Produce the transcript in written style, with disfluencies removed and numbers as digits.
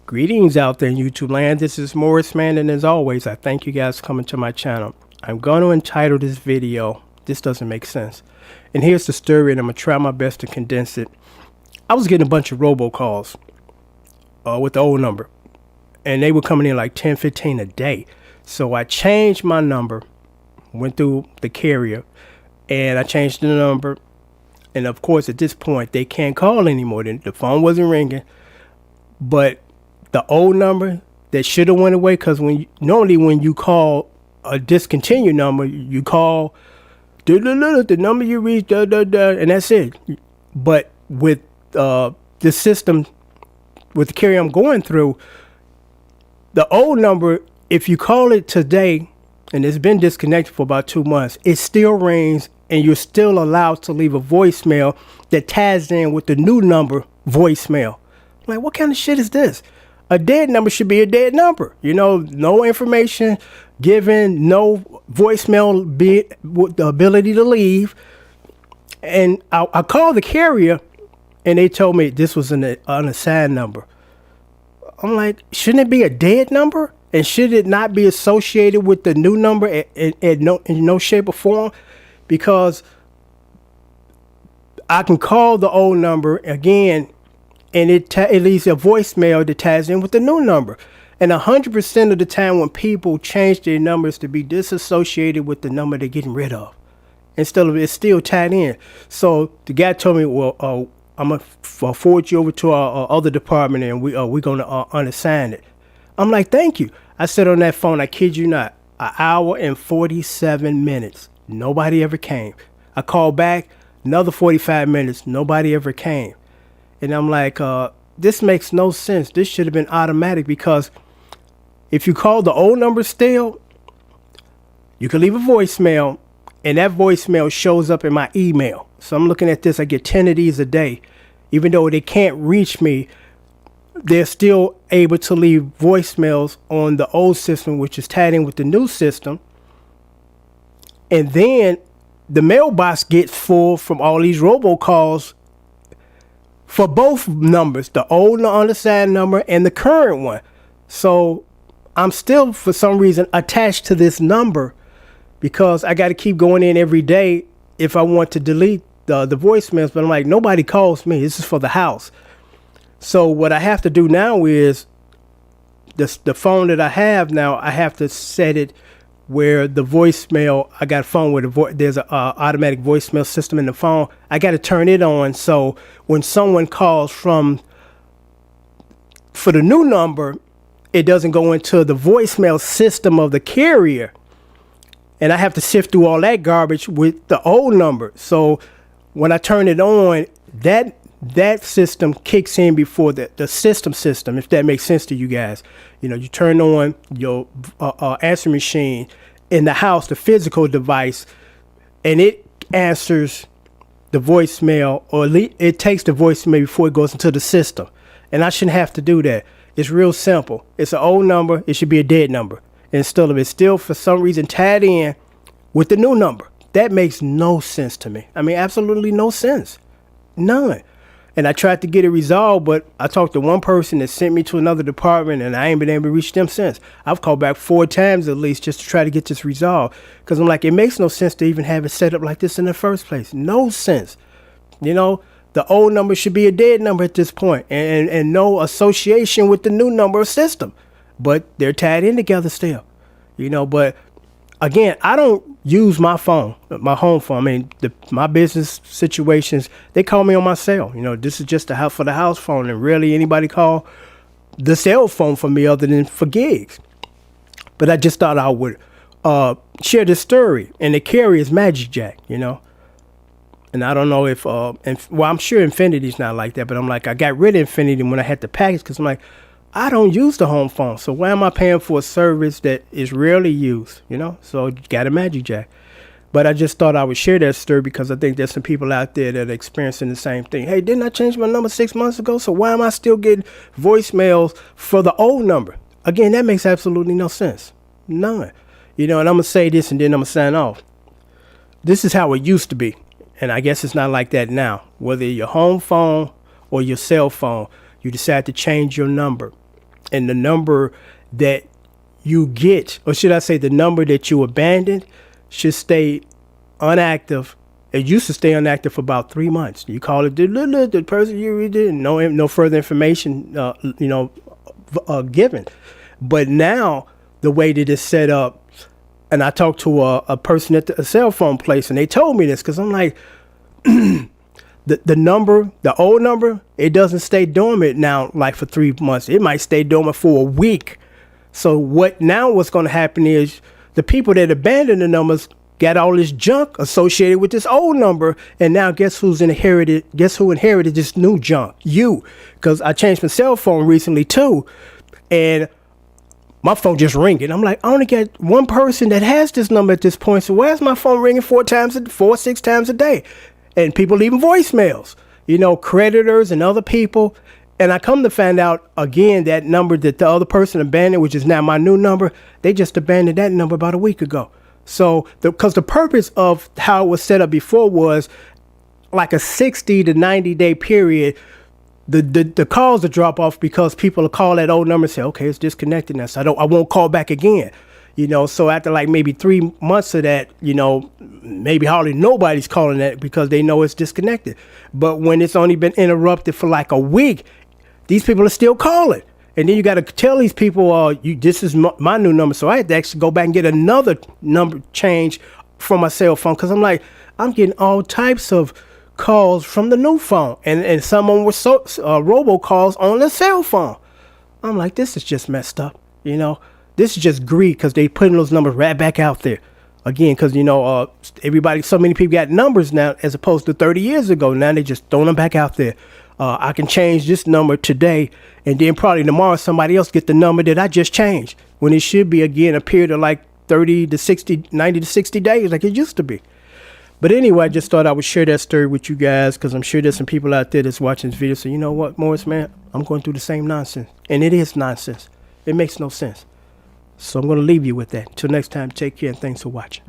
Greetings out there in YouTube land. This is Morris Man, and as always, I thank you guys for coming to my channel. I'm going to entitle this video, This Doesn't Make Sense. And here's the story, and I'm going to try my best to condense it. I was getting a bunch of robocalls with the old number, and they were coming in like 10, 15 a day. So I changed my number, went through the carrier, and I changed the number. And of course, at this point, they can't call anymore. The phone wasn't ringing, but the old number that should have went away, because normally when you call a discontinued number, you call the number you reached, and that's it. But with the system, with the carrier I'm going through, the old number, if you call it today and it's been disconnected for about 2 months, it still rings and you're still allowed to leave a voicemail that ties in with the new number voicemail. Like, what kind of shit is this? A dead number should be a dead number. You know, no information given, no voicemail, be with the ability to leave. And I called the carrier and they told me this was an unassigned number. I'm like, shouldn't it be a dead number? And should it not be associated with the new number in no shape or form? Because I can call the old number again, and it leaves a voicemail that ties in with the new number. And 100% of the time when people change their numbers to be disassociated with the number they're getting rid of, instead of it's still tied in. So the guy told me, well, I'm going to forward you over to our other department, and we're going to unassign it. I'm like, thank you. I sat on that phone, I kid you not, 1 hour and 47 minutes. Nobody ever came. I called back, another 45 minutes. Nobody ever came. And I'm like, this makes no sense. This should have been automatic, because if you call the old number still, you can leave a voicemail, and that voicemail shows up in my email. So I'm looking at this. I get 10 of these a day. Even though they can't reach me, they're still able to leave voicemails on the old system, which is tied in with the new system. And then the mailbox gets full from all these robocalls for both numbers, the old unassigned number and the current one. So I'm still, for some reason, attached to this number, because I got to keep going in every day if I want to delete the voicemails. But I'm like, nobody calls me. This is for the house. So what I have to do now is the phone that I have now, I have to set it where the voicemail, I got a phone where there's an automatic voicemail system in the phone. I got to turn it on, so when someone calls for the new number, it doesn't go into the voicemail system of the carrier. And I have to sift through all that garbage with the old number. So when I turn it on, that system kicks in before the system, if that makes sense to you guys. You know, you turn on your answer machine in the house, the physical device, and it answers the voicemail, or it takes the voicemail before it goes into the system. And I shouldn't have to do that. It's real simple. It's an old number. It should be a dead number. Instead of it's still for some reason tied in with the new number. That makes no sense to me. I mean, absolutely no sense. None. And I tried to get it resolved, but I talked to one person that sent me to another department, and I ain't been able to reach them since. I've called back 4 times at least just to try to get this resolved, because I'm like, it makes no sense to even have it set up like this in the first place. No sense. You know, the old number should be a dead number at this point, and no association with the new number system. But they're tied in together still. You know, but again, I don't use my phone, my home phone. I mean, my business situations, they call me on my cell. You know, this is just for the house phone, and rarely anybody call the cell phone for me other than for gigs. But I just thought I would share this story, and the carrier is Magic Jack, you know. And I don't know if, well, I'm sure Infinity's not like that, but I'm like, I got rid of Infinity when I had the package, because I'm like, I don't use the home phone, so why am I paying for a service that is rarely used, you know? So you got a Magic Jack. But I just thought I would share that story, because I think there's some people out there that are experiencing the same thing. Hey, didn't I change my number 6 months ago? So why am I still getting voicemails for the old number? Again, that makes absolutely no sense. None. You know, and I'm going to say this and then I'm going to sign off. This is how it used to be. And I guess it's not like that now. Whether your home phone or your cell phone, you decide to change your number. and the number that you get, or should I say the number that you abandoned, should stay unactive. It used to stay inactive for about 3 months. You call it the person you didn't know, no further information, given. But now the way that it's set up, and I talked to a person at a cell phone place, and they told me this because I'm like, the number, the old number, it doesn't stay dormant now like for 3 months. It might stay dormant for a week. So what's going to happen is the people that abandoned the numbers got all this junk associated with this old number, and now guess who inherited this new junk? You. Because I changed my cell phone recently too, and my phone just ringing. I'm like, I only got one person that has this number at this point, so where's my phone ringing 6 times a day? And people leaving voicemails, creditors and other people. And I come to find out again that number that the other person abandoned, which is now my new number, they just abandoned that number about a week ago. So because the purpose of how it was set up before was like a 60 to 90 day period, the calls will drop off because people will call that old number and say, okay, it's disconnected now, so I won't call back again. So after like maybe 3 months of that, maybe hardly nobody's calling that because they know it's disconnected. But when it's only been interrupted for like a week, these people are still calling. And then you got to tell these people, this is my new number. So I had to actually go back and get another number change from my cell phone because I'm getting all types of calls from the new phone. And some of them were robocalls on the cell phone. I'm like, this is just messed up, This is just greed because they putting those numbers right back out there again. Because so many people got numbers now as opposed to 30 years ago. Now they just throwing them back out there. I can change this number today, and then probably tomorrow somebody else get the number that I just changed when it should be again a period of like 90 to 60 days like it used to be. But anyway, I just thought I would share that story with you guys because I'm sure there's some people out there that's watching this video. So you know what, Morris, man, I'm going through the same nonsense, and it is nonsense. It makes no sense. So I'm going to leave you with that. Until next time, take care and thanks for watching.